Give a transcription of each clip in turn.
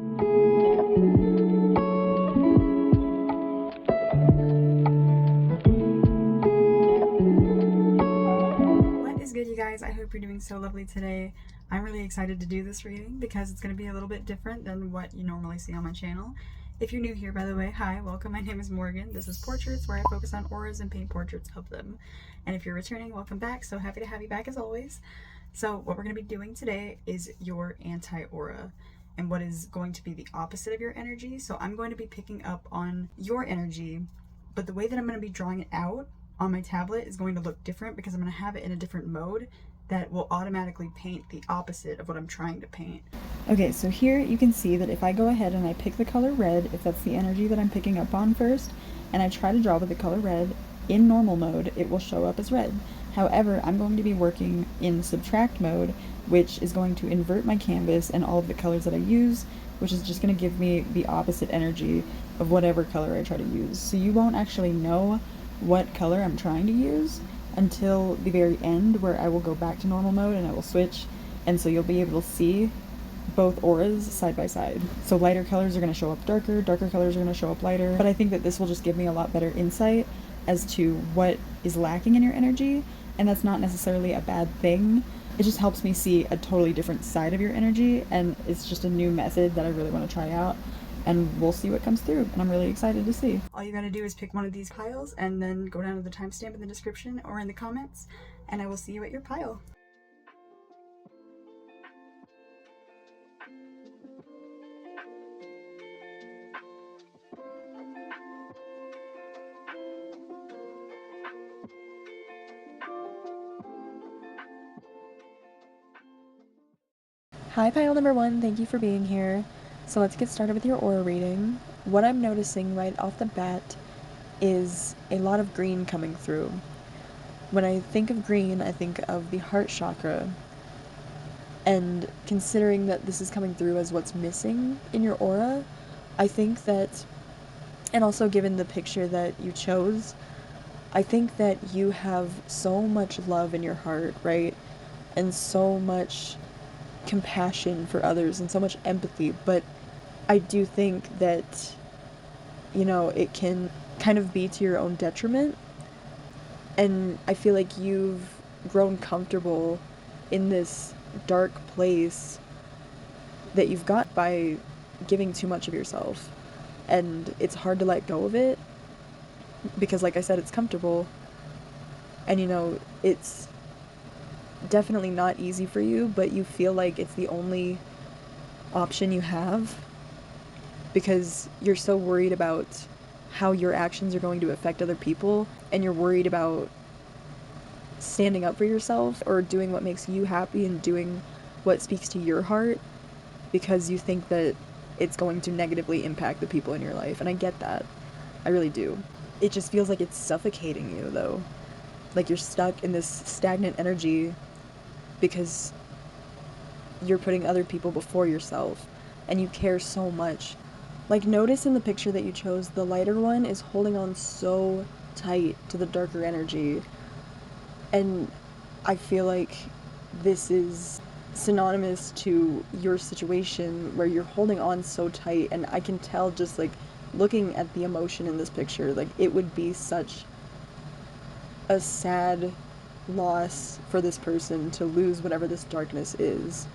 What is good, you guys? I hope you're doing so lovely today. I'm really excited to do this reading because it's going to be a little bit different than what you normally see on my channel. If you're new here, by the way, hi, welcome. My name is Morgan. This is Portraits, where I focus on auras and paint portraits of them. And if you're returning, welcome back. So happy to have you back as always. So what we're going to be doing today is your anti-aura and what is going to be the opposite of your energy. So I'm going to be picking up on your energy, but the way that I'm going to be drawing it out on my tablet is going to look different because I'm going to have it in a different mode that will automatically paint the opposite of what I'm trying to paint. Okay, so here you can see that if I go ahead and I pick the color red, if that's the energy that I'm picking up on first, and I try to draw with the color red, in normal mode, it will show up as red. However, I'm going to be working in subtract mode, which is going to invert my canvas and all of the colors that I use, which is just going to give me the opposite energy of whatever color I try to use. So you won't actually know what color I'm trying to use until the very end, where I will go back to normal mode and I will switch, and so you'll be able to see both auras side by side. So lighter colors are going to show up darker, darker colors are going to show up lighter, but I think that this will just give me a lot better insight as to what is lacking in your energy, and that's not necessarily a bad thing. It just helps me see a totally different side of your energy, and it's just a new method that I really want to try out, and we'll see what comes through, and I'm really excited to see. All you gotta do is pick one of these piles and then go down to the timestamp in the description or in the comments, and I will see you at your pile. Hi pile number 1, thank you for being here. So let's get started with your aura reading. What I'm noticing right off the bat is a lot of green coming through. When I think of green, I think of the heart chakra. And considering that this is coming through as what's missing in your aura, I think that, and also given the picture that you chose, I think that you have so much love in your heart, right? And so much compassion for others and so much empathy, but I do think that, you know, it can kind of be to your own detriment, and I feel like you've grown comfortable in this dark place that you've got by giving too much of yourself, and it's hard to let go of it because, like I said, it's comfortable, and you know, it's definitely not easy for you, but you feel like it's the only option you have because you're so worried about how your actions are going to affect other people, and you're worried about standing up for yourself or doing what makes you happy and doing what speaks to your heart because you think that it's going to negatively impact the people in your life. And I get that. I really do. It just feels like it's suffocating you, though. Like you're stuck in this stagnant energy because you're putting other people before yourself and you care so much. Like, notice in the picture that you chose, the lighter one is holding on so tight to the darker energy, and I feel like this is synonymous to your situation where you're holding on so tight, and I can tell just like looking at the emotion in this picture, like it would be such a sad loss for this person to lose whatever this darkness is.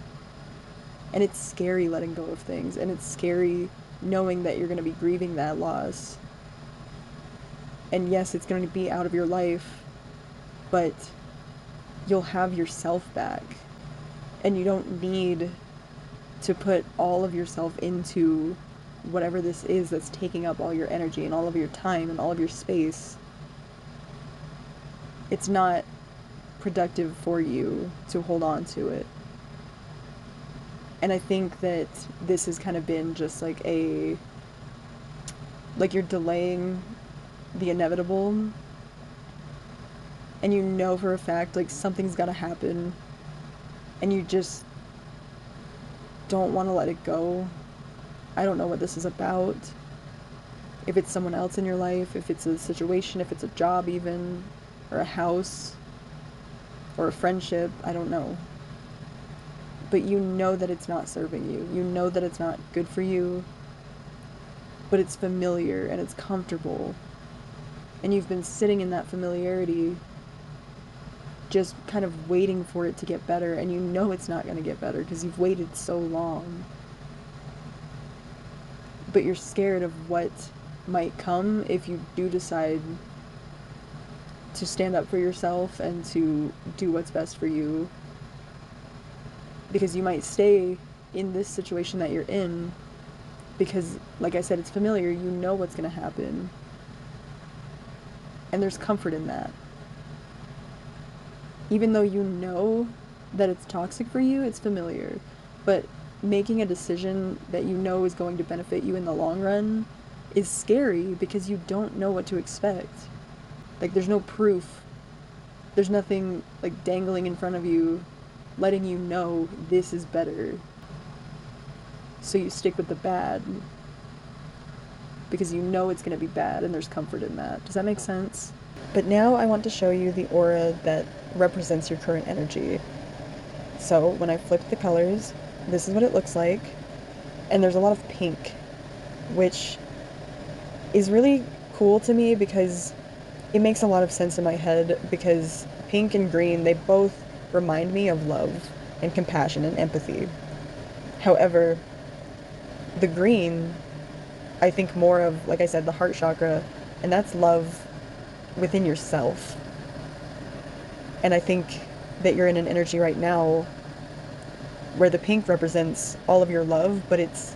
And it's scary letting go of things, and it's scary knowing that you're going to be grieving that loss. And yes, it's going to be out of your life, but you'll have yourself back, and you don't need to put all of yourself into whatever this is that's taking up all your energy and all of your time and all of your space. It's not productive for you to hold on to it. And I think that this has kind of been just like you're delaying the inevitable, and you know for a fact like something's gotta happen, and you just don't want to let it go. I don't know what this is about. If it's someone else in your life, if it's a situation, if it's a job even, or a house, or a friendship, I don't know. but you know that it's not serving you. You know that it's not good for you, but it's familiar and it's comfortable. And you've been sitting in that familiarity, just kind of waiting for it to get better, and you know it's not going to get better because you've waited so long. But you're scared of what might come if you do decide to stand up for yourself and to do what's best for you. Because you might stay in this situation that you're in because, like I said, it's familiar. You know what's going to happen. And there's comfort in that. Even though you know that it's toxic for you, it's familiar. But making a decision that you know is going to benefit you in the long run is scary because you don't know what to expect. Like, there's no proof. There's nothing, like, dangling in front of you letting you know this is better. So you stick with the bad because you know it's going to be bad and there's comfort in that. Does that make sense? But now I want to show you the aura that represents your current energy. So when I flip the colors, this is what it looks like. And there's a lot of pink, which is really cool to me because it makes a lot of sense in my head, because pink and green, they both remind me of love and compassion and empathy. However, the green, I think more of, like I said, the heart chakra, and that's love within yourself. And I think that you're in an energy right now where the pink represents all of your love, but it's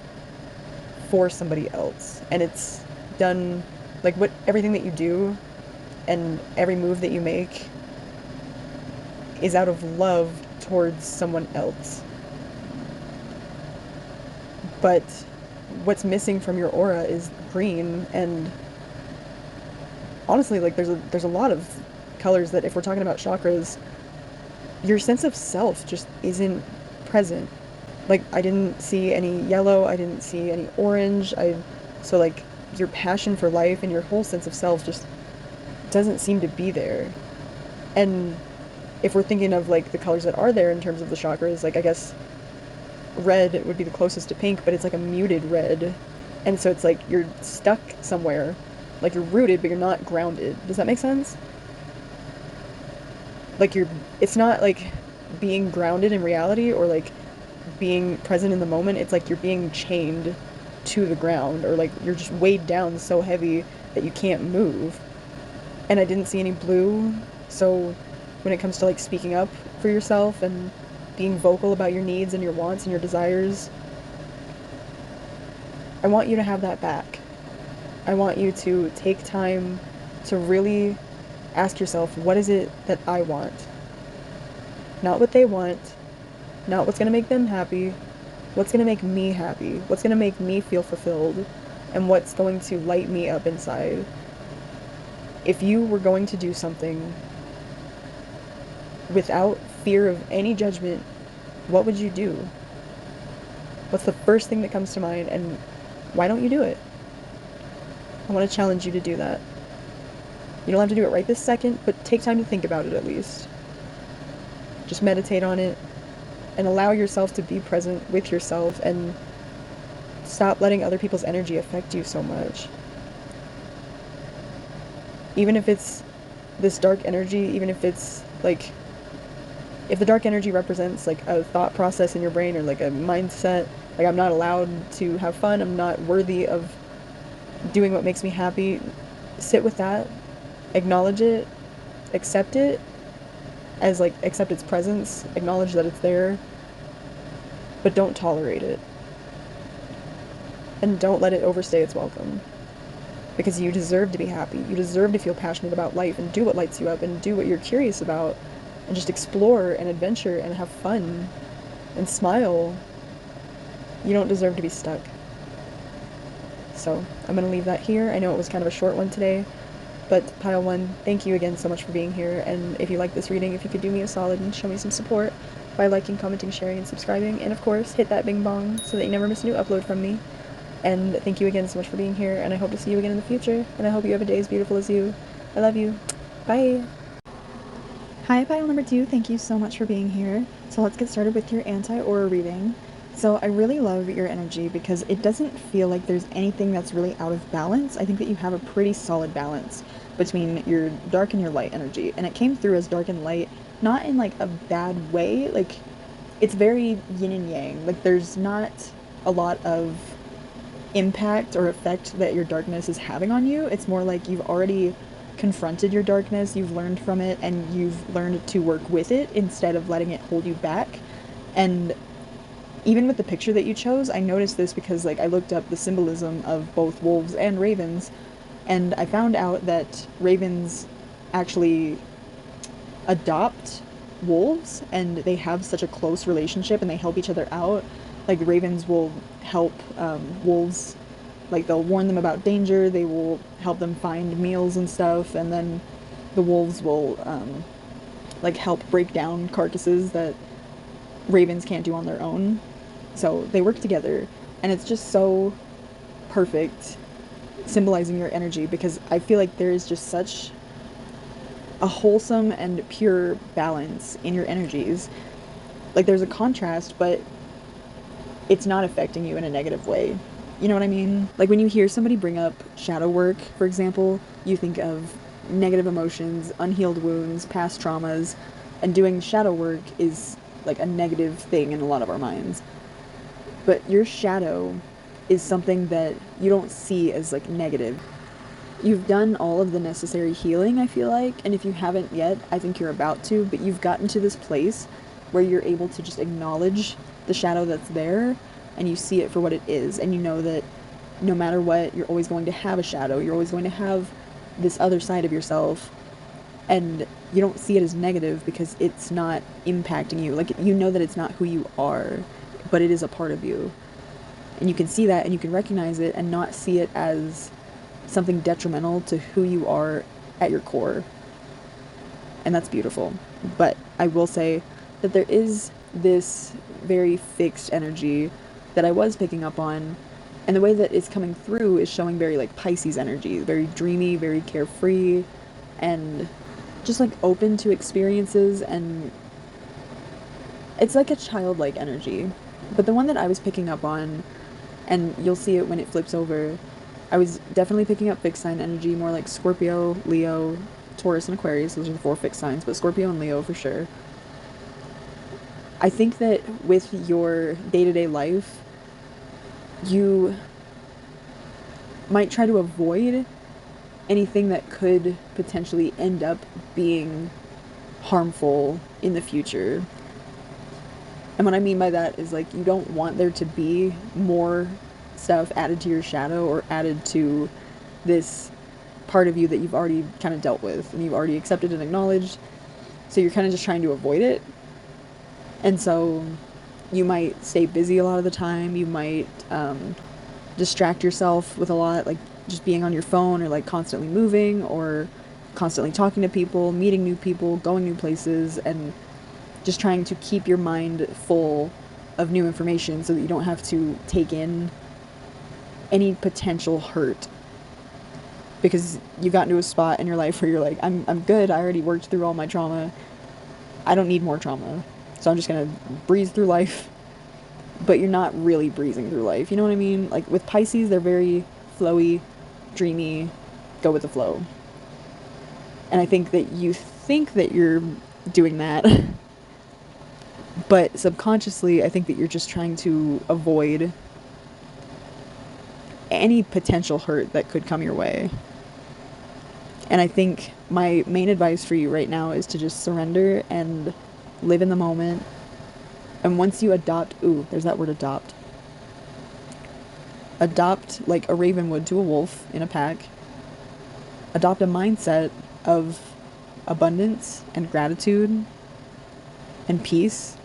for somebody else. And it's done, like, what everything that you do and every move that you make is out of love towards someone else. But what's missing from your aura is green, and honestly, like, there's a lot of colors that, if we're talking about chakras, your sense of self just isn't present. Like, I didn't see any yellow, I didn't see any orange, so like your passion for life and your whole sense of self just doesn't seem to be there. And if we're thinking of, like, the colors that are there in terms of the chakras, like, I guess red would be the closest to pink, but it's like a muted red. And so it's like you're stuck somewhere. Like, you're rooted, but you're not grounded. Does that make sense? Like, it's not like being grounded in reality or like being present in the moment. It's like you're being chained to the ground, or like you're just weighed down so heavy that you can't move. And I didn't see any blue, so when it comes to, like, speaking up for yourself and being vocal about your needs and your wants and your desires, I want you to have that back. I want you to take time to really ask yourself, what is it that I want? Not what they want, not what's going to make them happy, what's going to make me happy, what's going to make me feel fulfilled, and what's going to light me up inside. If you were going to do something without fear of any judgment, what would you do? What's the first thing that comes to mind, and why don't you do it? I want to challenge you to do that. You don't have to do it right this second, but take time to think about it at least. Just meditate on it and allow yourself to be present with yourself and stop letting other people's energy affect you so much. Even if it's this dark energy, even if it's like, if the dark energy represents like a thought process in your brain or like a mindset, like, I'm not allowed to have fun, I'm not worthy of doing what makes me happy, sit with that, acknowledge it, accept it as, like, accept its presence, acknowledge that it's there, but don't tolerate it. And don't let it overstay its welcome. Because you deserve to be happy. You deserve to feel passionate about life and do what lights you up and do what you're curious about and just explore and adventure and have fun and smile. You don't deserve to be stuck. So I'm going to leave that here. I know it was kind of a short one today, but Pile 1, thank you again so much for being here. And if you like this reading, if you could do me a solid and show me some support by liking, commenting, sharing, and subscribing. And of course, hit that bing bong so that you never miss a new upload from me. And thank you again so much for being here, and I hope to see you again in the future. And I hope you have a day as beautiful as you. I love you. Bye. Hi, pile number 2. Thank you so much for being here. So let's get started with your anti-aura reading. So I really love your energy because it doesn't feel like there's anything that's really out of balance. I think that you have a pretty solid balance between your dark and your light energy. And it came through as dark and light, not in like a bad way. Like, it's very yin and yang. Like, there's not a lot of impact or effect that your darkness is having on you. It's more like you've already confronted your darkness, you've learned from it, and you've learned to work with it instead of letting it hold you back. And even with the picture that you chose, I noticed this because like I looked up the symbolism of both wolves and ravens, and I found out that ravens actually adopt wolves, and they have such a close relationship and they help each other out. Like ravens will help wolves, like they'll warn them about danger, they will help them find meals and stuff, and then the wolves will like help break down carcasses that ravens can't do on their own. So they work together, and it's just so perfect symbolizing your energy, because I feel like there is just such a wholesome and pure balance in your energies. Like there's a contrast, but it's not affecting you in a negative way. You know what I mean? Like when you hear somebody bring up shadow work, for example, you think of negative emotions, unhealed wounds, past traumas, and doing shadow work is like a negative thing in a lot of our minds. But your shadow is something that you don't see as like negative. You've done all of the necessary healing, I feel like, and if you haven't yet, I think you're about to, but you've gotten to this place where you're able to just acknowledge the shadow that's there, and you see it for what it is, and you know that no matter what, you're always going to have a shadow, you're always going to have this other side of yourself, and you don't see it as negative because it's not impacting you. Like, you know that it's not who you are, but it is a part of you. And you can see that, and you can recognize it, and not see it as something detrimental to who you are at your core. And that's beautiful. But I will say that there is this very fixed energy that I was picking up on, and the way that it's coming through is showing very like Pisces energy, very dreamy, very carefree, and just like open to experiences, and it's like a childlike energy. But the one that I was picking up on, and you'll see it when it flips over, I was definitely picking up fixed sign energy, more like Scorpio, Leo, Taurus, and Aquarius. Those are the 4 fixed signs, but Scorpio and Leo for sure. I think that with your day-to-day life, you might try to avoid anything that could potentially end up being harmful in the future. And what I mean by that is like you don't want there to be more stuff added to your shadow or added to this part of you that you've already kind of dealt with and you've already accepted and acknowledged. So you're kind of just trying to avoid it. And so you might stay busy a lot of the time. You might distract yourself with a lot, like just being on your phone or like constantly moving or constantly talking to people, meeting new people, going new places, and just trying to keep your mind full of new information so that you don't have to take in any potential hurt, because you got into a spot in your life where you're like, I'm good, I already worked through all my trauma, I don't need more trauma, so I'm just gonna breeze through life. But you're not really breezing through life, you know what I mean? Like with Pisces, they're very flowy, dreamy, go with the flow. And I think that you think that you're doing that, but subconsciously I think that you're just trying to avoid any potential hurt that could come your way. And I think my main advice for you right now is to just surrender and live in the moment. And once you adopt, there's that word adopt. Adopt like a raven would to a wolf in a pack. Adopt a mindset of abundance and gratitude and peace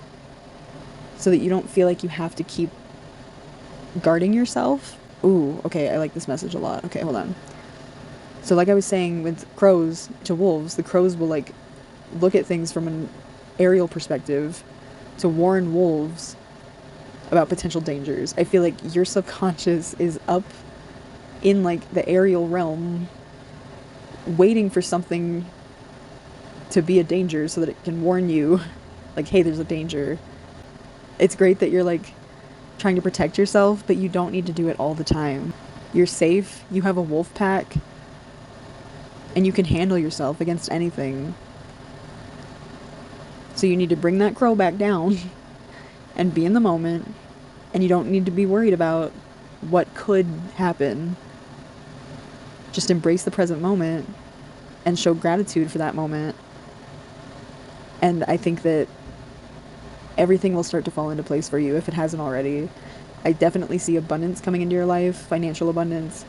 so that you don't feel like you have to keep guarding yourself. Okay, I like this message a lot. Okay, hold on. So like I was saying with crows to wolves, the crows will like look at things from an aerial perspective to warn wolves about potential dangers. I feel like your subconscious is up in like the aerial realm waiting for something to be a danger so that it can warn you, like, hey, there's a danger. It's great that you're, like, trying to protect yourself, but you don't need to do it all the time. You're safe, you have a wolf pack, and you can handle yourself against anything. So you need to bring that crow back down and be in the moment, and you don't need to be worried about what could happen. Just embrace the present moment and show gratitude for that moment. And I think that everything will start to fall into place for you if it hasn't already. I definitely see abundance coming into your life, financial abundance,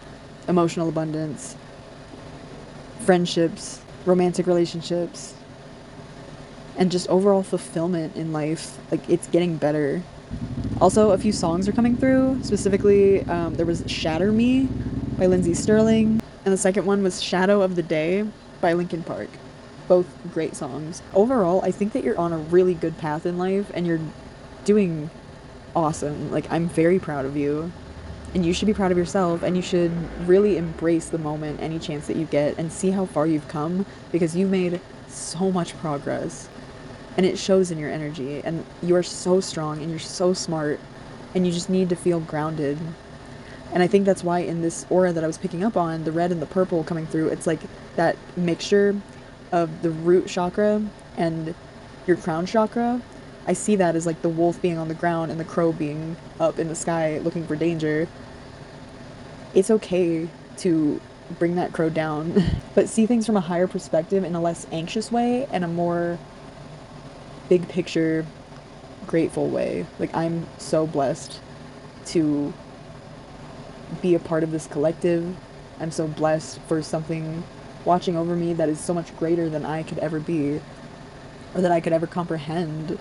emotional abundance, friendships, romantic relationships, and just overall fulfillment in life. Like, it's getting better. Also, a few songs are coming through. Specifically, there was Shatter Me by Lindsey Sterling, and the second one was Shadow of the Day by Linkin Park. Both great songs. Overall, I think that you're on a really good path in life, and you're doing awesome. Like, I'm very proud of you, and you should be proud of yourself, and you should really embrace the moment any chance that you get and see how far you've come, because you've made so much progress, and it shows in your energy, and you are so strong, and you're so smart, and you just need to feel grounded. And I think that's why in this aura that I was picking up on, the red and the purple coming through, it's like that mixture of the root chakra and your crown chakra. I see that as like the wolf being on the ground and the crow being up in the sky looking for danger. It's okay to bring that crow down, but see things from a higher perspective in a less anxious way and a more big picture, grateful way. Like, I'm so blessed to be a part of this collective. I'm so blessed for something watching over me that is so much greater than I could ever be, or that I could ever comprehend.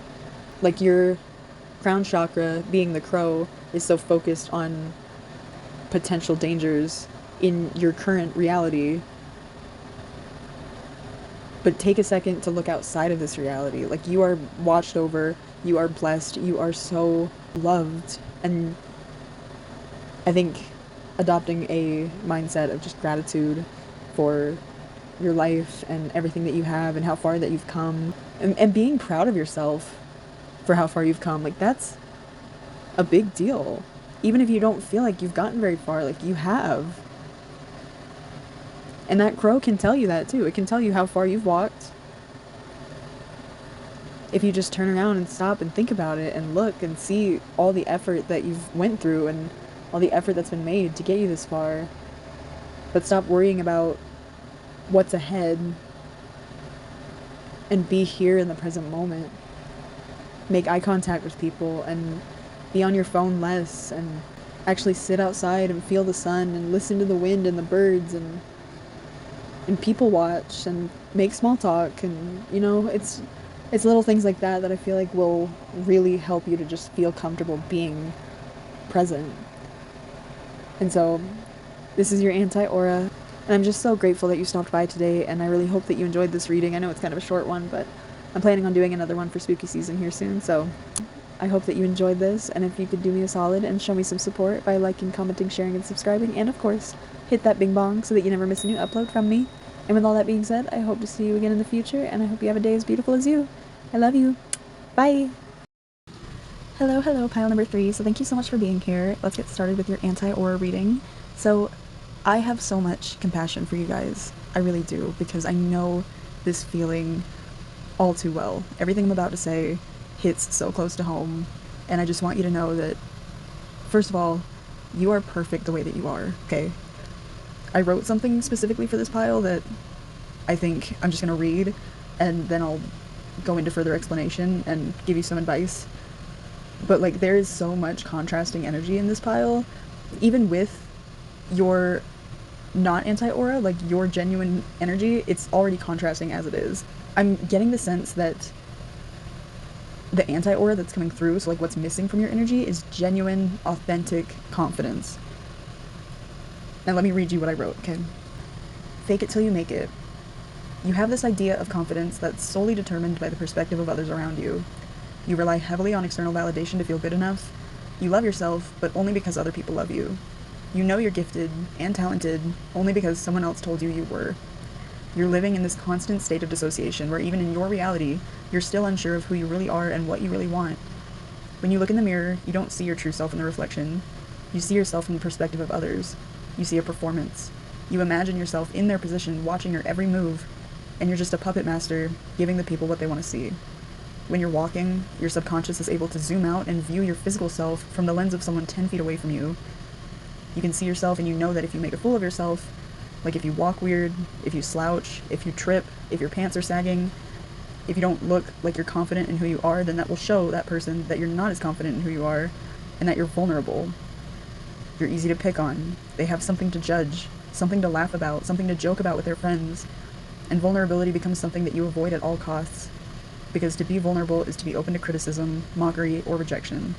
Like, your crown chakra, being the crow, is so focused on potential dangers in your current reality. But take a second to look outside of this reality. Like, you are watched over, you are blessed, you are so loved. And I think adopting a mindset of just gratitude for your life and everything that you have and how far that you've come, and being proud of yourself for how far you've come, like, that's a big deal. Even if you don't feel like you've gotten very far, like, you have. And that crow can tell you that too. It can tell you how far you've walked. If you just turn around and stop and think about it and look and see all the effort that you've went through and all the effort that's been made to get you this far. But stop worrying about what's ahead and be here in the present moment. Make eye contact with people and be on your phone less, and actually sit outside and feel the sun and listen to the wind and the birds, and people watch and make small talk. And, you know, it's little things like that that I feel like will really help you to just feel comfortable being present. And so this is your anti-aura, and I'm just so grateful that you stopped by today, and I really hope that you enjoyed this reading. I know it's kind of a short one, but I'm planning on doing another one for spooky season here soon, so I hope that you enjoyed this. And if you could do me a solid and show me some support by liking, commenting, sharing, and subscribing, and of course, hit that bing bong so that you never miss a new upload from me. And with all that being said, I hope to see you again in the future, and I hope you have a day as beautiful as you. I love you. Bye! Hello, pile number 3. So thank you so much for being here. Let's get started with your anti-aura reading. So I have so much compassion for you guys. I really do, because I know this feeling all too well. Everything I'm about to say hits so close to home, and I just want you to know that, first of all, you are perfect the way that you are, okay? I wrote something specifically for this pile that I think I'm just gonna read, and then I'll go into further explanation and give you some advice. But, like, there is so much contrasting energy in this pile, even with your not anti-aura, like your genuine energy, it's already contrasting as it is. I'm getting the sense that the anti-aura that's coming through, so like what's missing from your energy, is genuine, authentic confidence. Now let me read you what I wrote, okay? Fake it till you make it. You have this idea of confidence that's solely determined by the perspective of others around you. You rely heavily on external validation to feel good enough. You love yourself, but only because other people love you. You know you're gifted and talented only because someone else told you you were. You're living in this constant state of dissociation where even in your reality, you're still unsure of who you really are and what you really want. When you look in the mirror, you don't see your true self in the reflection. You see yourself from the perspective of others. You see a performance. You imagine yourself in their position, watching your every move, and you're just a puppet master, giving the people what they want to see. When you're walking, your subconscious is able to zoom out and view your physical self from the lens of someone 10 feet away from you. You can see yourself and you know that if you make a fool of yourself, like if you walk weird, if you slouch, if you trip, if your pants are sagging, if you don't look like you're confident in who you are, then that will show that person that you're not as confident in who you are and that you're vulnerable. You're easy to pick on. They have something to judge, something to laugh about, something to joke about with their friends. And vulnerability becomes something that you avoid at all costs. Because to be vulnerable is to be open to criticism, mockery, or rejection.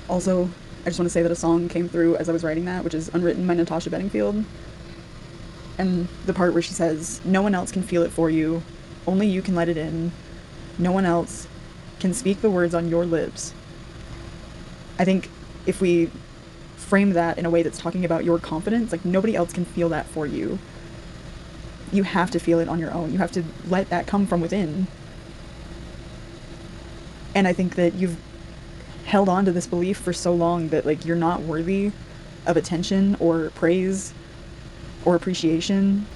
Also, I just want to say that a song came through as I was writing that, which is Unwritten by Natasha Bedingfield. And the part where she says, "No one else can feel it for you. Only you can let it in. No one else can speak the words on your lips." I think if we frame that in a way that's talking about your confidence, like nobody else can feel that for you. You have to feel it on your own. You have to let that come from within. And I think that you've held on to this belief for so long that like you're not worthy of attention or praise or appreciation,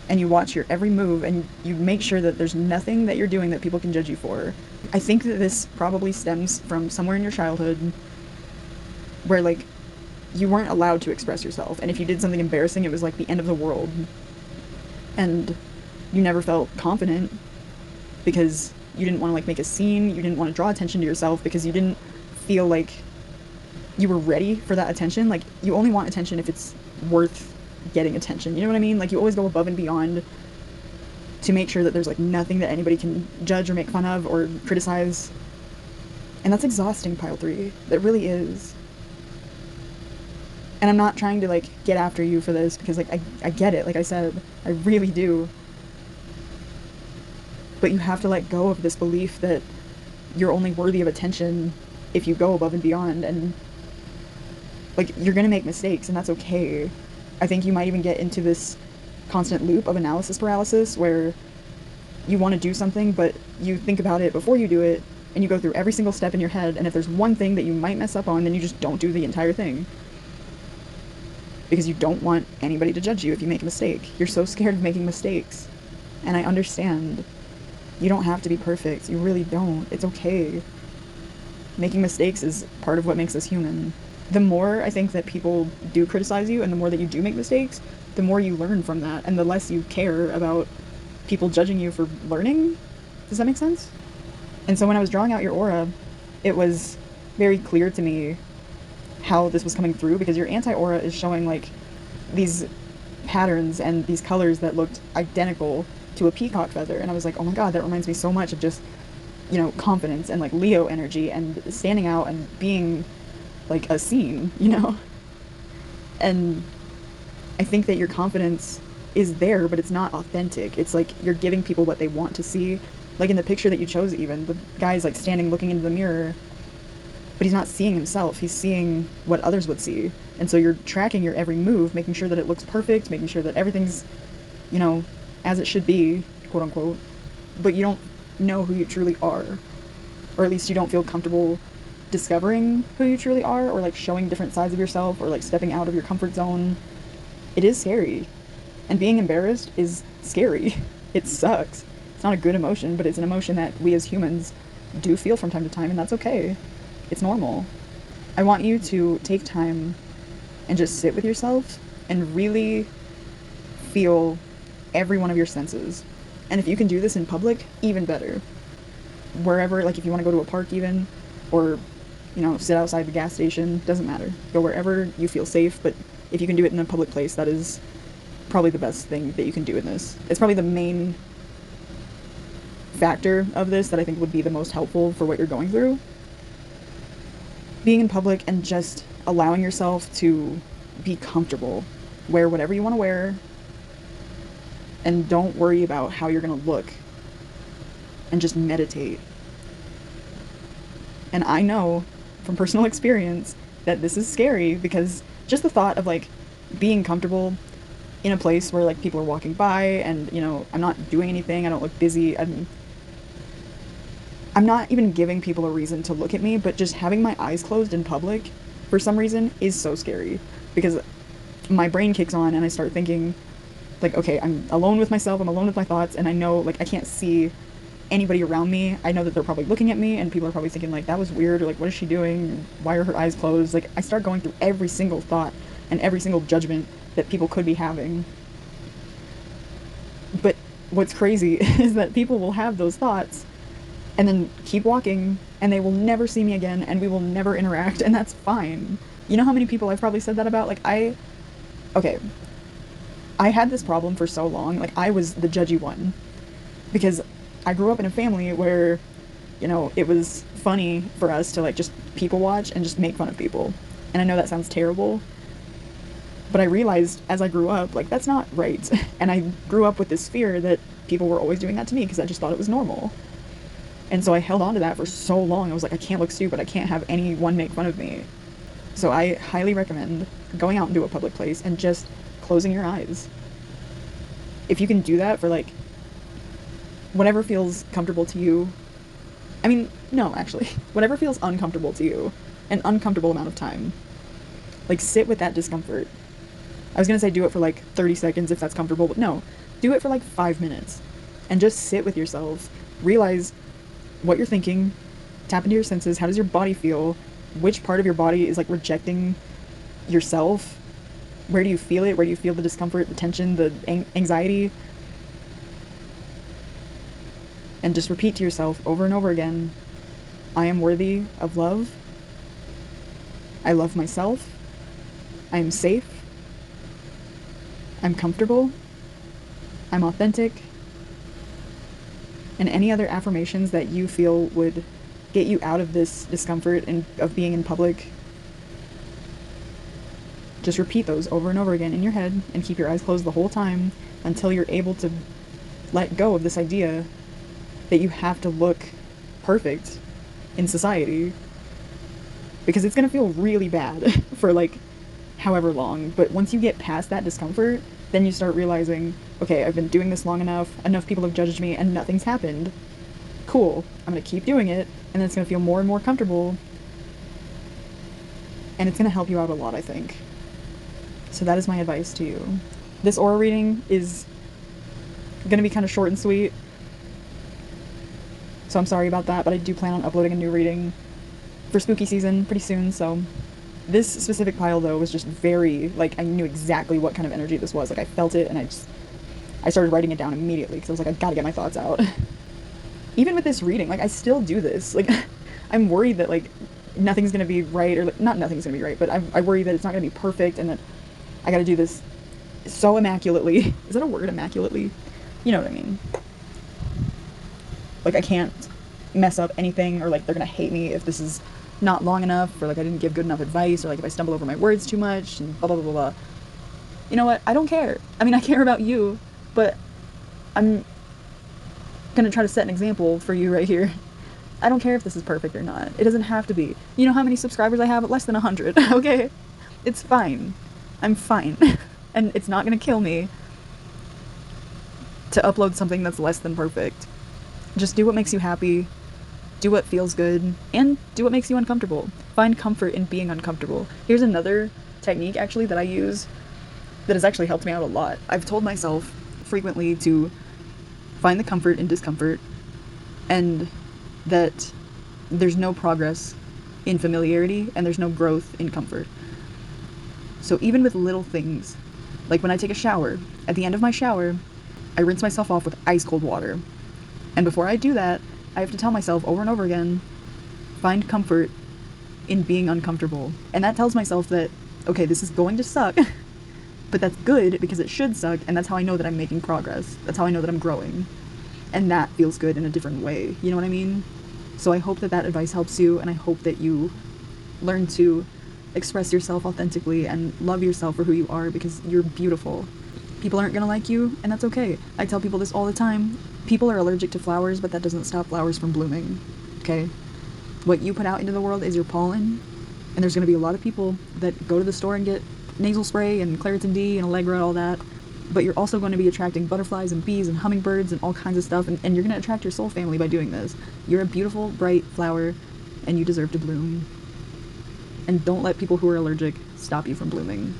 and you watch your every move and you make sure that there's nothing that you're doing that people can judge you for. I think that this probably stems from somewhere in your childhood where like you weren't allowed to express yourself, and if you did something embarrassing it was like the end of the world, and you never felt confident because you didn't want to like make a scene, you didn't want to draw attention to yourself because you didn't feel like you were ready for that attention. Like you only want attention if it's worth getting attention, you know what I mean? Like you always go above and beyond to make sure that there's like nothing that anybody can judge or make fun of or criticize, and that's exhausting, pile 3. It really is. And I'm not trying to like get after you for this because like I get it, like I said, I really do. But you have to let go of this belief that you're only worthy of attention if you go above and beyond, and like you're gonna make mistakes and that's okay. I think you might even get into this constant loop of analysis paralysis where you want to do something but you think about it before you do it and you go through every single step in your head, and if there's one thing that you might mess up on then you just don't do the entire thing. Because you don't want anybody to judge you if you make a mistake. You're so scared of making mistakes. And I understand. You don't have to be perfect. You really don't. It's okay. Making mistakes is part of what makes us human. The more I think that people do criticize you and the more that you do make mistakes, the more you learn from that and the less you care about people judging you for learning. Does that make sense? And so when I was drawing out your aura, it was very clear to me how this was coming through, because your anti-aura is showing like these patterns and these colors that looked identical to a peacock feather, and I was like, oh my god, that reminds me so much of just, you know, confidence and like Leo energy and standing out and being like a scene, you know. And I think that your confidence is there, but it's not authentic. It's like you're giving people what they want to see. Like in the picture that you chose, even the guy's like standing looking into the mirror, but he's not seeing himself, he's seeing what others would see. And so you're tracking your every move, making sure that it looks perfect, making sure that everything's, you know, as it should be, quote unquote. But you don't know who you truly are. Or at least you don't feel comfortable discovering who you truly are, or like showing different sides of yourself, or like stepping out of your comfort zone. It is scary. And being embarrassed is scary. It sucks. It's not a good emotion, but it's an emotion that we as humans do feel from time to time, and that's okay. It's normal. I want you to take time and just sit with yourself and really feel every one of your senses. And if you can do this in public, even better. Wherever, like if you want to go to a park even, or, you know, sit outside the gas station, doesn't matter. Go wherever you feel safe, but if you can do it in a public place, that is probably the best thing that you can do in this. It's probably the main factor of this that I think would be the most helpful for what you're going through. Being in public and just allowing yourself to be comfortable. Wear whatever you want to wear, and don't worry about how you're going to look, and just meditate. And I know from personal experience that this is scary, because just the thought of like being comfortable in a place where like people are walking by and, you know, I'm not doing anything, I don't look busy, I'm not even giving people a reason to look at me, but just having my eyes closed in public for some reason is so scary, because my brain kicks on and I start thinking like, okay, I'm alone with myself, I'm alone with my thoughts, and I know like I can't see anybody around me. I know that they're probably looking at me and people are probably thinking like, that was weird, or like, what is she doing? Why are her eyes closed? Like, I start going through every single thought and every single judgment that people could be having. But what's crazy is that people will have those thoughts and then keep walking and they will never see me again and we will never interact, and that's fine. You know how many people I've probably said that about? Like, okay, I had this problem for so long. Like, I was the judgy one because I grew up in a family where, you know, it was funny for us to like just people watch and just make fun of people. And I know that sounds terrible, but I realized as I grew up, like, that's not right. And I grew up with this fear that people were always doing that to me because I just thought it was normal. And so I held on to that for so long. I was like, I can't look stupid. I can't have anyone make fun of me. So I highly recommend going out into a public place and just closing your eyes. If you can do that for like whatever feels comfortable to you. I mean, no, actually, whatever feels uncomfortable to you, an uncomfortable amount of time. Like, sit with that discomfort. I was gonna say do it for like 30 seconds if that's comfortable, but no, do it for like 5 minutes and just sit with yourself. Realize what you're thinking, tap into your senses. How does your body feel? Which part of your body is like rejecting yourself? Where do you feel it? Where do you feel the discomfort, the tension, the anxiety? And just repeat to yourself over and over again, I am worthy of love. I love myself. I am safe. I'm comfortable. I'm authentic. And any other affirmations that you feel would get you out of this discomfort and of being in public, just repeat those over and over again in your head and keep your eyes closed the whole time until you're able to let go of this idea that you have to look perfect in society, because it's going to feel really bad for like however long. But once you get past that discomfort, then you start realizing, okay, I've been doing this long enough people have judged me and nothing's happened. Cool, I'm going to keep doing it, and then it's going to feel more and more comfortable, and it's going to help you out a lot, I think. So that is my advice to you. This aura reading is going to be kind of short and sweet, so I'm sorry about that, but I do plan on uploading a new reading for spooky season pretty soon. So this specific pile, though, was just very, like, I knew exactly what kind of energy this was. Like, I felt it, and I started writing it down immediately, because I was like, I gotta get my thoughts out. Even with this reading, like, I still do this. Like, I'm worried that, like, nothing's gonna be right, or, like, not nothing's gonna be right, but I worry that it's not gonna be perfect, and that I gotta do this so immaculately. Is that a word, immaculately? You know what I mean. Like, I can't mess up anything, or like they're gonna hate me if this is not long enough, or like I didn't give good enough advice, or like if I stumble over my words too much, and blah blah blah blah. You know what? I don't care. I mean, I care about you, but I'm gonna try to set an example for you right here. I don't care if this is perfect or not. It doesn't have to be. You know how many subscribers I have? Less than 100. Okay? It's fine. I'm fine. And it's not gonna kill me to upload something that's less than perfect. Just do what makes you happy, do what feels good, and do what makes you uncomfortable. Find comfort in being uncomfortable. Here's another technique, actually, that I use that has actually helped me out a lot. I've told myself frequently to find the comfort in discomfort, and that there's no progress in familiarity, and there's no growth in comfort. So even with little things, like when I take a shower, at the end of my shower, I rinse myself off with ice cold water. And before I do that, I have to tell myself over and over again, find comfort in being uncomfortable. And that tells myself that, okay, this is going to suck, but that's good because it should suck, and that's how I know that I'm making progress. That's how I know that I'm growing. And that feels good in a different way. You know what I mean? So I hope that that advice helps you, and I hope that you learn to express yourself authentically and love yourself for who you are, because you're beautiful. People aren't gonna like you, and that's okay. I tell people this all the time. People are allergic to flowers, but that doesn't stop flowers from blooming, okay? What you put out into the world is your pollen, and there's gonna be a lot of people that go to the store and get nasal spray and Claritin D and Allegra, all that, but you're also going to be attracting butterflies and bees and hummingbirds and all kinds of stuff, and you're going to attract your soul family by doing this. You're a beautiful, bright flower, and you deserve to bloom. And don't let people who are allergic stop you from blooming.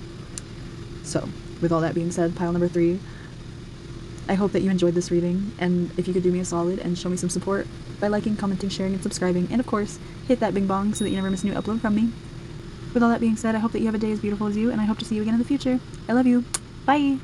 So, with all that being said, pile number 3, I hope that you enjoyed this reading, and if you could do me a solid and show me some support by liking, commenting, sharing, and subscribing, and of course, hit that bing bong so that you never miss a new upload from me. With all that being said, I hope that you have a day as beautiful as you, and I hope to see you again in the future. I love you. Bye!